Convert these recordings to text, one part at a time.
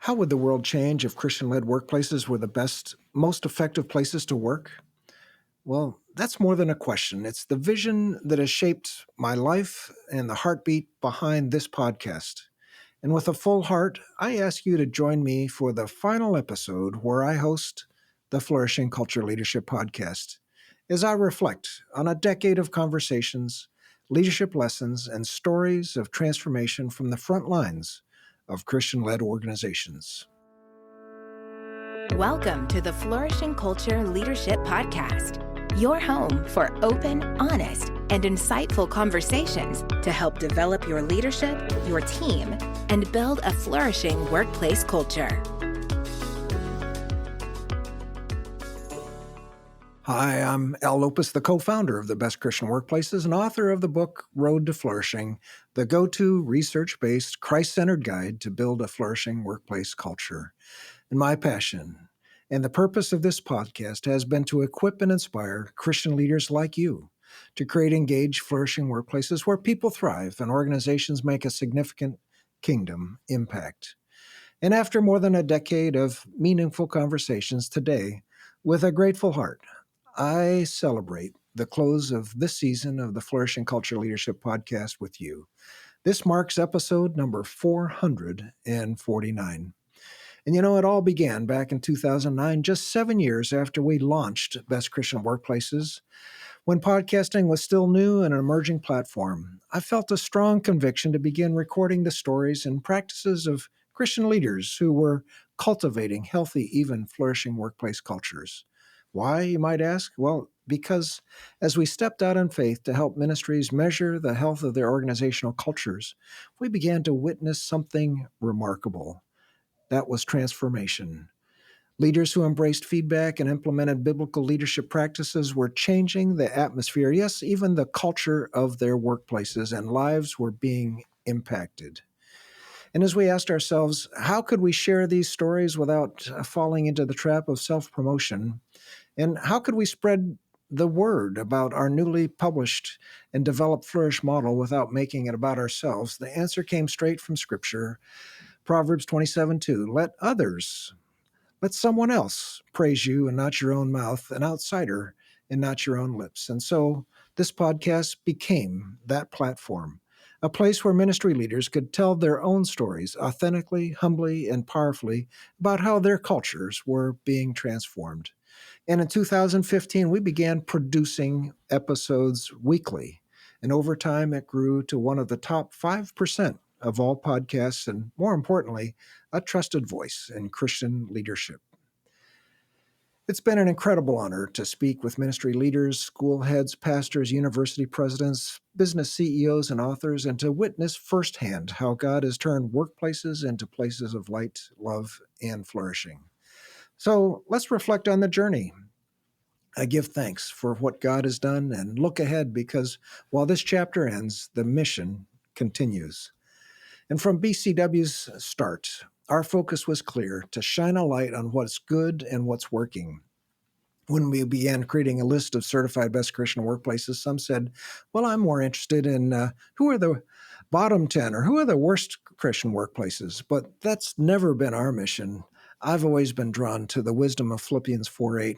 How would the world change if Christian-led workplaces were the best, most effective places to work? Well, that's more than a question. It's the vision that has shaped my life and the heartbeat behind this podcast. And with a full heart, I ask you to join me for the final episode where I host the Flourishing Culture Leadership Podcast as I reflect on a decade of conversations, leadership lessons, and stories of transformation from the front lines of Christian-led organizations. Welcome to the Flourishing Culture Leadership Podcast, your home for open, honest, and insightful conversations to help develop your leadership, your team, and build a flourishing workplace culture. Hi, I'm Lopus, the co-founder of the Best Christian Workplaces and author of the book Road to Flourishing, the go-to research-based, Christ-centered guide to build a flourishing workplace culture. And my passion and the purpose of this podcast has been to equip and inspire Christian leaders like you to create engaged, flourishing workplaces where people thrive and organizations make a significant kingdom impact. And after more than a decade of meaningful conversations today, with a grateful heart, I celebrate the close of this season of the Flourishing Culture Leadership Podcast with you. This marks episode number 449. And it all began back in 2009, just 7 years after we launched Best Christian Workplaces. When podcasting was still new and an emerging platform, I felt a strong conviction to begin recording the stories and practices of Christian leaders who were cultivating healthy, even flourishing workplace cultures. Why, you might ask? Well, because as we stepped out in faith to help ministries measure the health of their organizational cultures, we began to witness something remarkable. That was transformation. Leaders who embraced feedback and implemented biblical leadership practices were changing the atmosphere, yes, even the culture of their workplaces, and lives were being impacted. And as we asked ourselves, how could we share these stories without falling into the trap of self-promotion? And how could we spread the word about our newly published and developed Flourish model without making it about ourselves? The answer came straight from Scripture. Proverbs 27:2, let someone else praise you and not your own mouth, an outsider and not your own lips. And so this podcast became that platform, a place where ministry leaders could tell their own stories authentically, humbly, and powerfully about how their cultures were being transformed. And in 2015, we began producing episodes weekly. And over time, it grew to one of the top 5% of all podcasts, and more importantly, a trusted voice in Christian leadership. It's been an incredible honor to speak with ministry leaders, school heads, pastors, university presidents, business CEOs, and authors, and to witness firsthand how God has turned workplaces into places of light, love, and flourishing. So let's reflect on the journey. I give thanks for what God has done and look ahead because while this chapter ends, the mission continues. And from BCW's start, our focus was clear: to shine a light on what's good and what's working. When we began creating a list of certified best Christian workplaces, some said, well, I'm more interested in who are the bottom 10 or who are the worst Christian workplaces. But that's never been our mission. I've always been drawn to the wisdom of Philippians 4:8.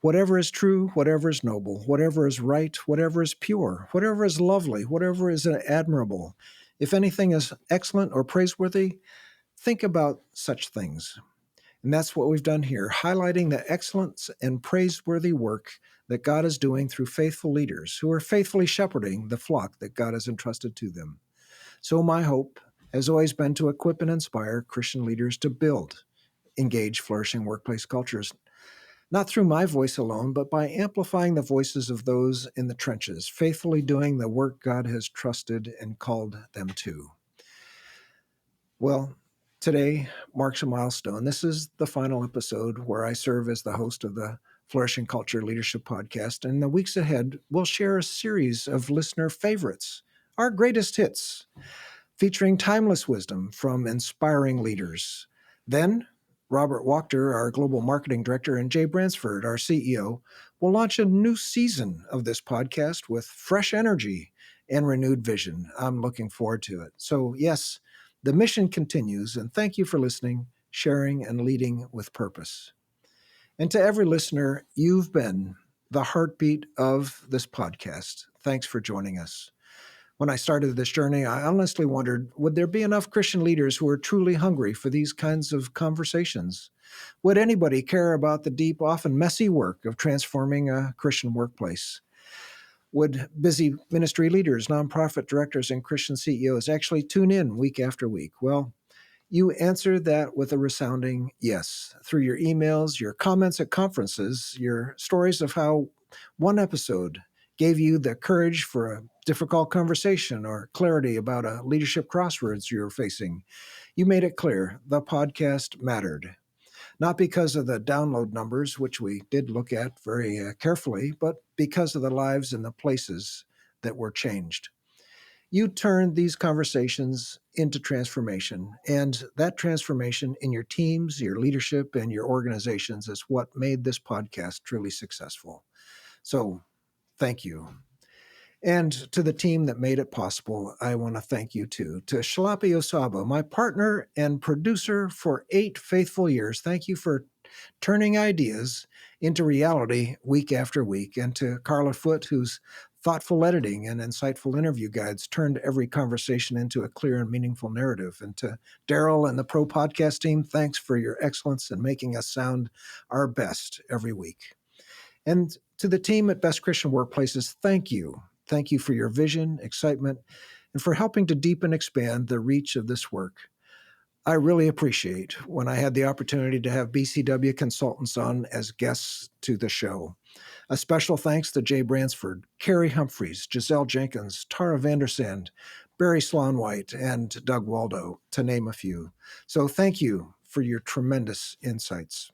Whatever is true, whatever is noble, whatever is right, whatever is pure, whatever is lovely, whatever is admirable, if anything is excellent or praiseworthy, think about such things. And that's what we've done here, highlighting the excellence and praiseworthy work that God is doing through faithful leaders who are faithfully shepherding the flock that God has entrusted to them. So my hope has always been to equip and inspire Christian leaders to build engaged, flourishing workplace cultures, not through my voice alone, but by amplifying the voices of those in the trenches, faithfully doing the work God has trusted and called them to. Well, today marks a milestone. This is the final episode where I serve as the host of the Flourishing Culture Leadership Podcast. And in the weeks ahead, we'll share a series of listener favorites, our greatest hits, featuring timeless wisdom from inspiring leaders. Then, Robert Wachter, our Global Marketing Director, and Jay Bransford, our CEO, will launch a new season of this podcast with fresh energy and renewed vision. I'm looking forward to it. So yes, the mission continues, and thank you for listening, sharing, and leading with purpose. And to every listener, you've been the heartbeat of this podcast. Thanks for joining us. When I started this journey, I honestly wondered, would there be enough Christian leaders who are truly hungry for these kinds of conversations? Would anybody care about the deep, often messy work of transforming a Christian workplace? Would busy ministry leaders, nonprofit directors, and Christian CEOs actually tune in week after week? Well, you answered that with a resounding yes. Through your emails, your comments at conferences, your stories of how one episode gave you the courage for a difficult conversation or clarity about a leadership crossroads you're facing. You made it clear the podcast mattered. Not because of the download numbers, which we did look at very carefully, but because of the lives and the places that were changed. You turned these conversations into transformation, and that transformation in your teams, your leadership, and your organizations is what made this podcast truly successful. So, thank you. And to the team that made it possible, I want to thank you too. To Shalapi Osaba, my partner and producer for 8 faithful years, thank you for turning ideas into reality week after week. And to Carla Foote, whose thoughtful editing and insightful interview guides turned every conversation into a clear and meaningful narrative. And to Daryl and the Pro Podcast team, thanks for your excellence in making us sound our best every week. And to the team at Best Christian Workplaces, thank you. Thank you for your vision, excitement, and for helping to deepen and expand the reach of this work. I really appreciate when I had the opportunity to have BCW consultants on as guests to the show. A special thanks to Jay Bransford, Carrie Humphreys, Giselle Jenkins, Tara Vandersand, Barry Sloan-White, and Doug Waldo, to name a few. So thank you for your tremendous insights.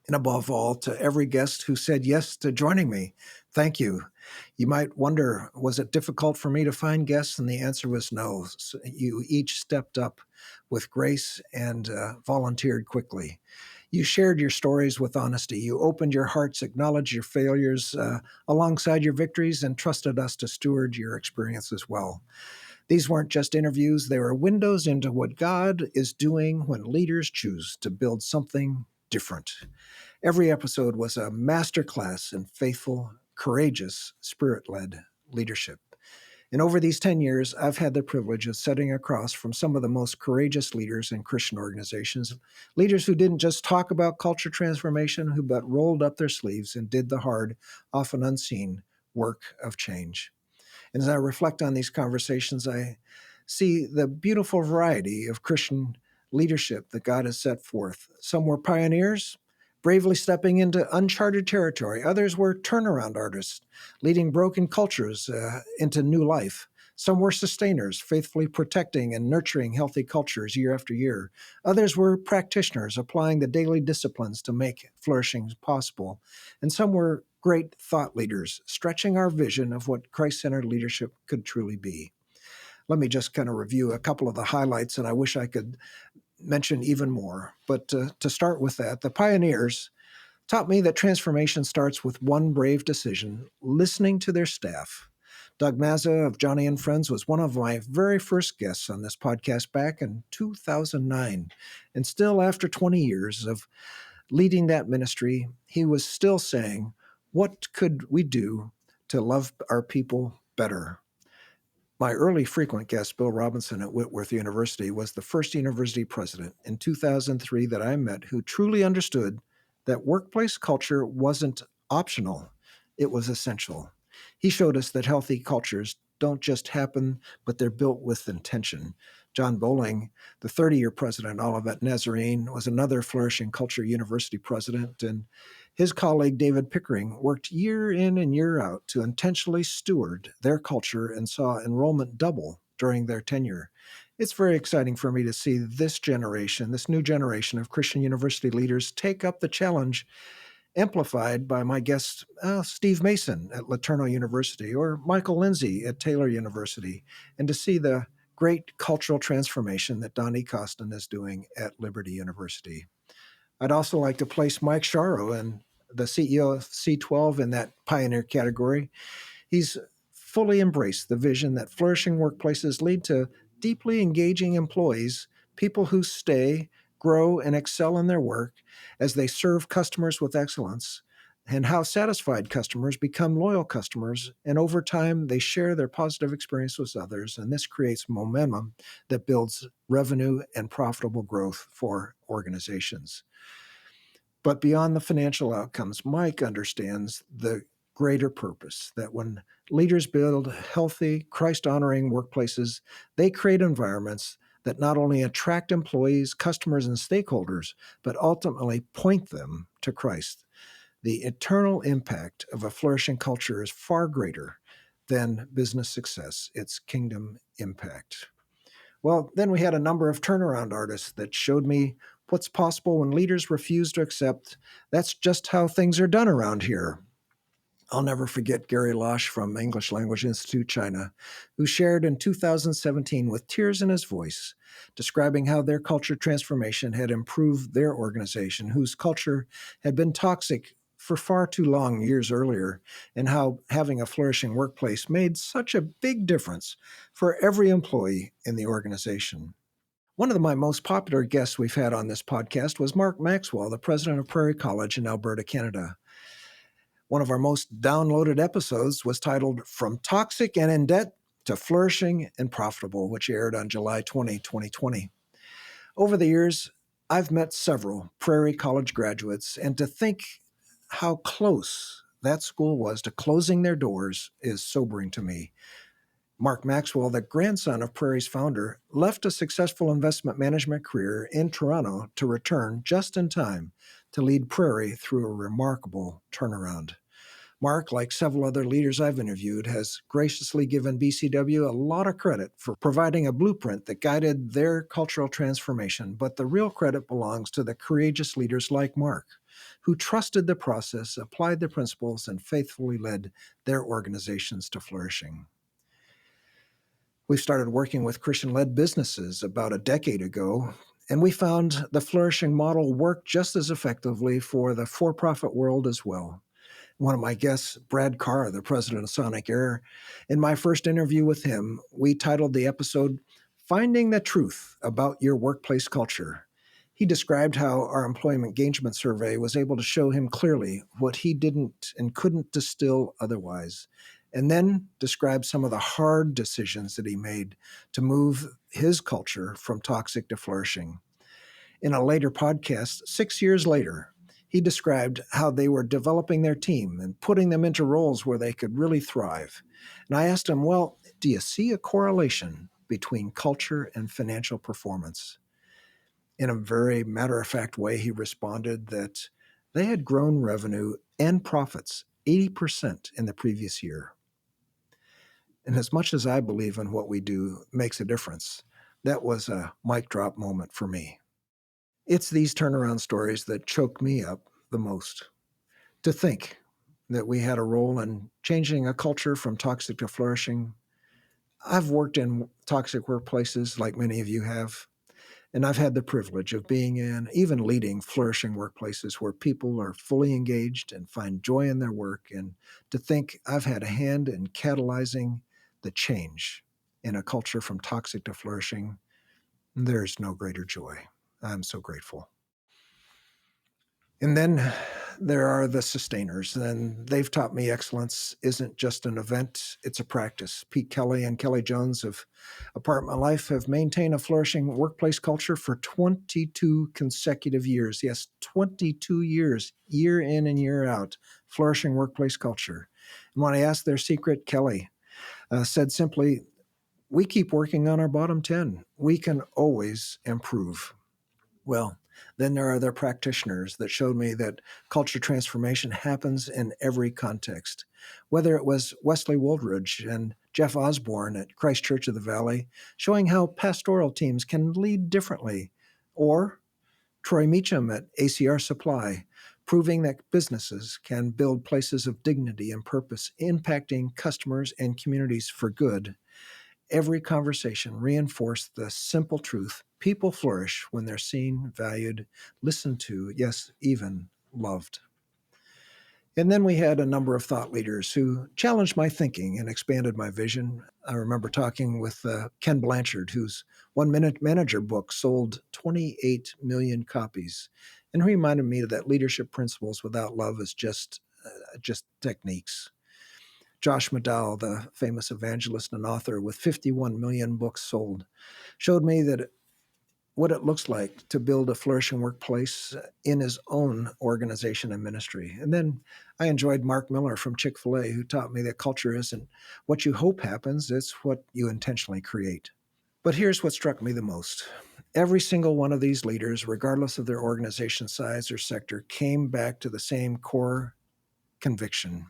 And above all, to every guest who said yes to joining me, thank you. You might wonder, was it difficult for me to find guests? And the answer was no. So you each stepped up with grace and volunteered quickly. You shared your stories with honesty. You opened your hearts, acknowledged your failures alongside your victories, and trusted us to steward your experience as well. These weren't just interviews. They were windows into what God is doing when leaders choose to build something different. Every episode was a masterclass in faithful, courageous, spirit-led leadership. And over these 10 years, I've had the privilege of sitting across from some of the most courageous leaders in Christian organizations, leaders who didn't just talk about culture transformation, but rolled up their sleeves and did the hard, often unseen work of change. And as I reflect on these conversations, I see the beautiful variety of Christian leadership that God has set forth. Some were pioneers, bravely stepping into uncharted territory. Others were turnaround artists, leading broken cultures into new life. Some were sustainers, faithfully protecting and nurturing healthy cultures year after year. Others were practitioners, applying the daily disciplines to make flourishing possible. And some were great thought leaders, stretching our vision of what Christ-centered leadership could truly be. Let me just kind of review a couple of the highlights, and I wish I could mention even more. But to start with that, the pioneers taught me that transformation starts with one brave decision, listening to their staff. Doug Mazza of Johnny and Friends was one of my very first guests on this podcast back in 2009. And still after 20 years of leading that ministry, he was still saying, what could we do to love our people better? My early frequent guest, Bill Robinson at Whitworth University, was the first university president in 2003 that I met who truly understood that workplace culture wasn't optional, it was essential. He showed us that healthy cultures don't just happen, but they're built with intention. John Bowling, the 30-year president, Olivet Nazarene, was another Flourishing Culture University president, and his colleague David Pickering worked year in and year out to intentionally steward their culture and saw enrollment double during their tenure. It's very exciting for me to see this generation, this new generation of Christian university leaders take up the challenge, amplified by my guest, Steve Mason at LeTourneau University or Michael Lindsay at Taylor University, and to see the great cultural transformation that Donnie Costin is doing at Liberty University. I'd also like to place Mike Sharo and the CEO of C12 in that pioneer category. He's fully embraced the vision that flourishing workplaces lead to deeply engaging employees, people who stay, grow and excel in their work as they serve customers with excellence, and how satisfied customers become loyal customers, and over time they share their positive experience with others, and this creates momentum that builds revenue and profitable growth for organizations. But beyond the financial outcomes, Mike understands the greater purpose that when leaders build healthy, Christ-honoring workplaces, they create environments that not only attract employees, customers, and stakeholders, but ultimately point them to Christ. The eternal impact of a flourishing culture is far greater than business success, its kingdom impact. Well, then we had a number of turnaround artists that showed me what's possible when leaders refuse to accept that's just how things are done around here. I'll never forget Gary Losh from English Language Institute China, who shared in 2017 with tears in his voice, describing how their culture transformation had improved their organization, whose culture had been toxic for far too long years earlier, and how having a flourishing workplace made such a big difference for every employee in the organization. One of my most popular guests we've had on this podcast was Mark Maxwell, the president of Prairie College in Alberta, Canada. One of our most downloaded episodes was titled From Toxic and in Debt to Flourishing and Profitable, which aired on July 20, 2020. Over the years, I've met several Prairie College graduates, and to think how close that school was to closing their doors is sobering to me. Mark Maxwell, the grandson of Prairie's founder, left a successful investment management career in Toronto to return just in time to lead Prairie through a remarkable turnaround. Mark, like several other leaders I've interviewed, has graciously given BCW a lot of credit for providing a blueprint that guided their cultural transformation, but the real credit belongs to the courageous leaders like Mark, who trusted the process, applied the principles, and faithfully led their organizations to flourishing. We started working with Christian-led businesses about a decade ago, and we found the flourishing model worked just as effectively for the for-profit world as well. One of my guests, Brad Carr, the president of Sonic Air, in my first interview with him, we titled the episode, Finding the Truth About Your Workplace Culture. He described how our employee engagement survey was able to show him clearly what he didn't and couldn't distill otherwise, and then described some of the hard decisions that he made to move his culture from toxic to flourishing. In a later podcast, 6 years later, he described how they were developing their team and putting them into roles where they could really thrive. And I asked him, well, do you see a correlation between culture and financial performance? In a very matter-of-fact way, he responded that they had grown revenue and profits 80% in the previous year. And as much as I believe in what we do makes a difference, that was a mic drop moment for me. It's these turnaround stories that choke me up the most. To think that we had a role in changing a culture from toxic to flourishing. I've worked in toxic workplaces like many of you have, and I've had the privilege of being in, even leading flourishing workplaces where people are fully engaged and find joy in their work. And to think I've had a hand in catalyzing the change in a culture from toxic to flourishing, there's no greater joy. I'm so grateful. And then there are the sustainers, and they've taught me excellence isn't just an event, it's a practice. Pete Kelly and Kelly Jones of Apartment Life have maintained a flourishing workplace culture for 22 consecutive years. Yes, 22 years, year in and year out, flourishing workplace culture. And when I asked their secret, Kelly said simply, we keep working on our bottom 10. We can always improve. Well, then there are the practitioners that showed me that culture transformation happens in every context. Whether it was Wesley Wooldridge and Jeff Osborne at Christ Church of the Valley, showing how pastoral teams can lead differently, or Troy Meacham at ACR Supply, proving that businesses can build places of dignity and purpose, impacting customers and communities for good. Every conversation reinforced the simple truth: people flourish when they're seen, valued, listened to, yes, even loved. And then we had a number of thought leaders who challenged my thinking and expanded my vision. I remember talking with Ken Blanchard, whose 1 Minute Manager book sold 28 million copies. And he reminded me that leadership principles without love is just techniques. Josh McDowell, the famous evangelist and author with 51 million books sold, showed me that what it looks like to build a flourishing workplace in his own organization and ministry. And then I enjoyed Mark Miller from Chick-fil-A, who taught me that culture isn't what you hope happens, it's what you intentionally create. But here's what struck me the most. Every single one of these leaders, regardless of their organization size or sector, came back to the same core conviction.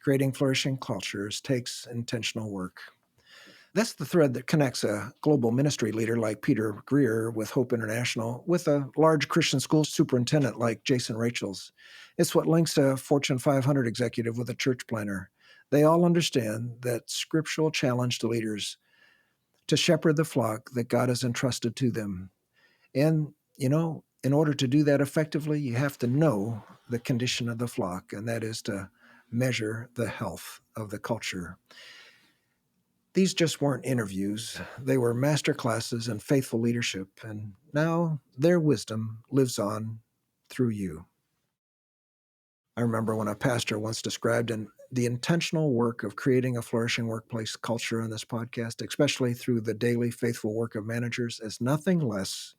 Creating flourishing cultures takes intentional work. That's the thread that connects a global ministry leader like Peter Greer with Hope International with a large Christian school superintendent like Jason Rachels. It's what links a Fortune 500 executive with a church planner. They all understand that scriptural challenge to leaders to shepherd the flock that God has entrusted to them. And, in order to do that effectively, you have to know the condition of the flock, and that is to measure the health of the culture. These just weren't interviews. They were master classes in faithful leadership, and now their wisdom lives on through you. I remember when a pastor once described the intentional work of creating a flourishing workplace culture in this podcast, especially through the daily faithful work of managers, as nothing less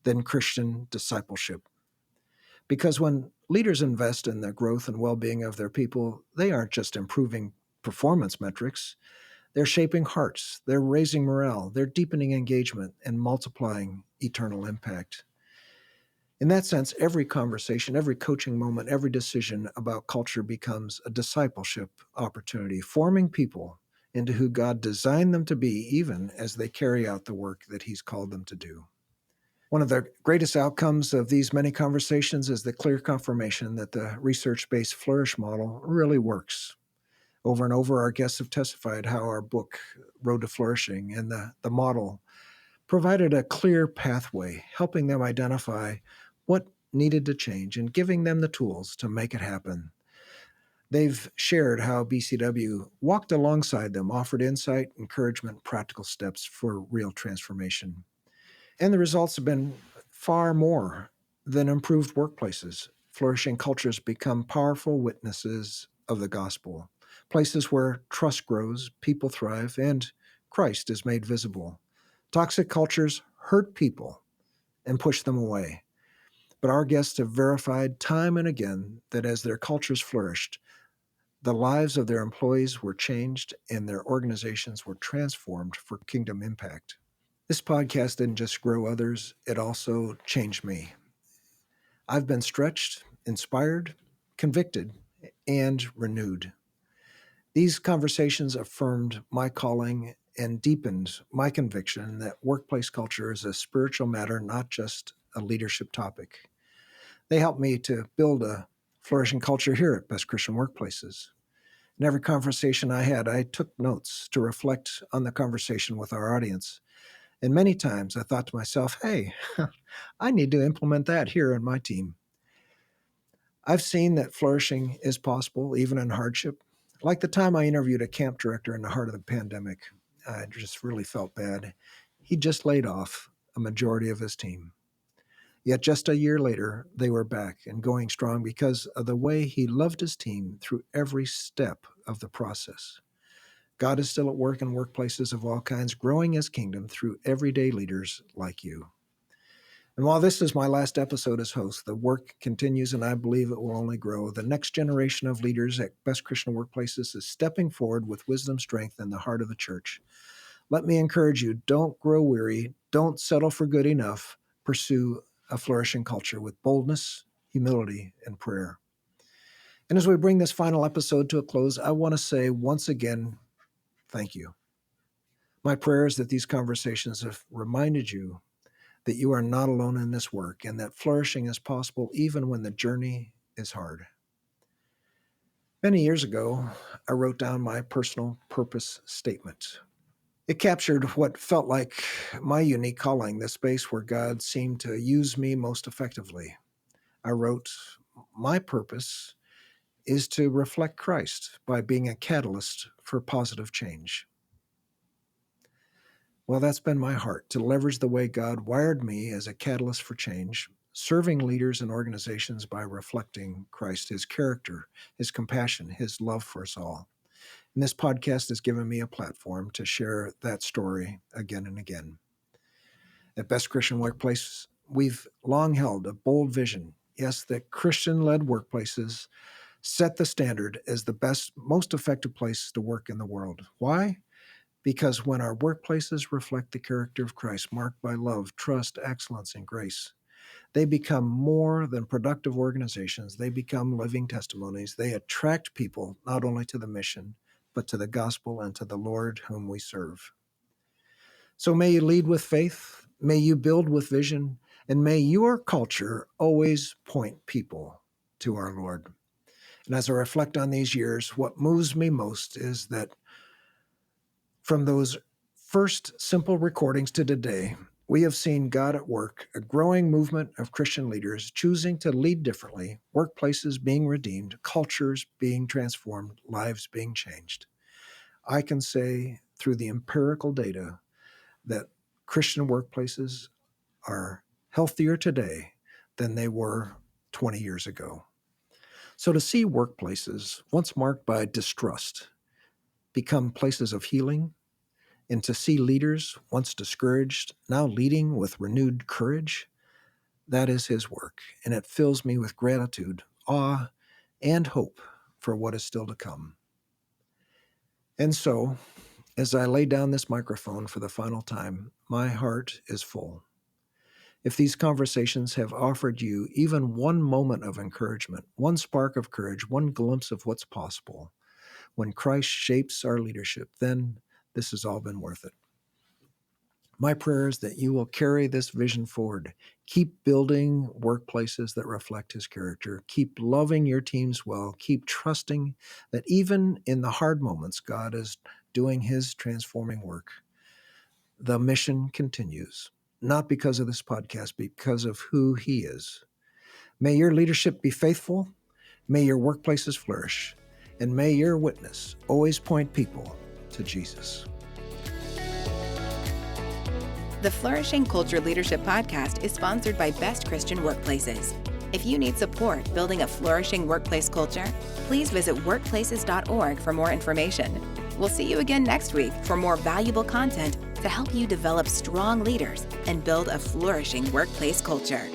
than Christian discipleship. Because when leaders invest in the growth and well-being of their people, they aren't just improving performance metrics. They're shaping hearts, they're raising morale, they're deepening engagement, and multiplying eternal impact. In that sense, every conversation, every coaching moment, every decision about culture becomes a discipleship opportunity, forming people into who God designed them to be, even as they carry out the work that He's called them to do. One of the greatest outcomes of these many conversations is the clear confirmation that the research-based Flourish model really works. Over and over, our guests have testified how our book, Road to Flourishing, and the model provided a clear pathway, helping them identify what needed to change and giving them the tools to make it happen. They've shared how BCW walked alongside them, offered insight, encouragement, practical steps for real transformation. And the results have been far more than improved workplaces. Flourishing cultures become powerful witnesses of the gospel, places where trust grows, people thrive, and Christ is made visible. Toxic cultures hurt people and push them away. But our guests have verified time and again that as their cultures flourished, the lives of their employees were changed and their organizations were transformed for kingdom impact. This podcast didn't just grow others, it also changed me. I've been stretched, inspired, convicted, and renewed. These conversations affirmed my calling and deepened my conviction that workplace culture is a spiritual matter, not just a leadership topic. They helped me to build a flourishing culture here at Best Christian Workplaces. In every conversation I had, I took notes to reflect on the conversation with our audience. And many times I thought to myself, hey, I need to implement that here in my team. I've seen that flourishing is possible even in hardship. Like the time I interviewed a camp director in the heart of the pandemic, I just really felt bad. He just laid off a majority of his team. Yet just a year later, they were back and going strong because of the way he loved his team through every step of the process. God is still at work in workplaces of all kinds, growing His kingdom through everyday leaders like you. And while this is my last episode as host, the work continues and I believe it will only grow. The next generation of leaders at Best Christian Workplaces is stepping forward with wisdom, strength, and the heart of the church. Let me encourage you, don't grow weary, don't settle for good enough, pursue a flourishing culture with boldness, humility, and prayer. And as we bring this final episode to a close, I want to say once again, thank you. My prayer is that these conversations have reminded you that you are not alone in this work and that flourishing is possible even when the journey is hard. Many years ago, I wrote down my personal purpose statement. It captured what felt like my unique calling, the space where God seemed to use me most effectively. I wrote, my purpose is to reflect Christ by being a catalyst for positive change. Well, that's been my heart, to leverage the way God wired me as a catalyst for change, serving leaders and organizations by reflecting Christ, his character, his compassion, his love for us all. And this podcast has given me a platform to share that story again and again. At Best Christian Workplace, we've long held a bold vision. Yes, that Christian-led workplaces set the standard as the best, most effective place to work in the world. Why? Because when our workplaces reflect the character of Christ, marked by love, trust, excellence, and grace, they become more than productive organizations. They become living testimonies. They attract people not only to the mission, but to the gospel and to the Lord whom we serve. So may you lead with faith, may you build with vision, and may your culture always point people to our Lord. And as I reflect on these years, what moves me most is that from those first simple recordings to today, we have seen God at work, a growing movement of Christian leaders choosing to lead differently, workplaces being redeemed, cultures being transformed, lives being changed. I can say through the empirical data that Christian workplaces are healthier today than they were 20 years ago. So to see workplaces, once marked by distrust, become places of healing, and to see leaders, once discouraged, now leading with renewed courage, that is his work, and it fills me with gratitude, awe, and hope for what is still to come. And so, as I lay down this microphone for the final time, my heart is full. If these conversations have offered you even one moment of encouragement, one spark of courage, one glimpse of what's possible, when Christ shapes our leadership, then this has all been worth it. My prayer is that you will carry this vision forward. Keep building workplaces that reflect his character. Keep loving your teams well. Keep trusting that even in the hard moments, God is doing his transforming work. The mission continues, not because of this podcast, but because of who he is. May your leadership be faithful. May your workplaces flourish. And may your witness always point people to Jesus. The Flourishing Culture Leadership Podcast is sponsored by Best Christian Workplaces. If you need support building a flourishing workplace culture, please visit workplaces.org for more information. We'll see you again next week for more valuable content to help you develop strong leaders and build a flourishing workplace culture.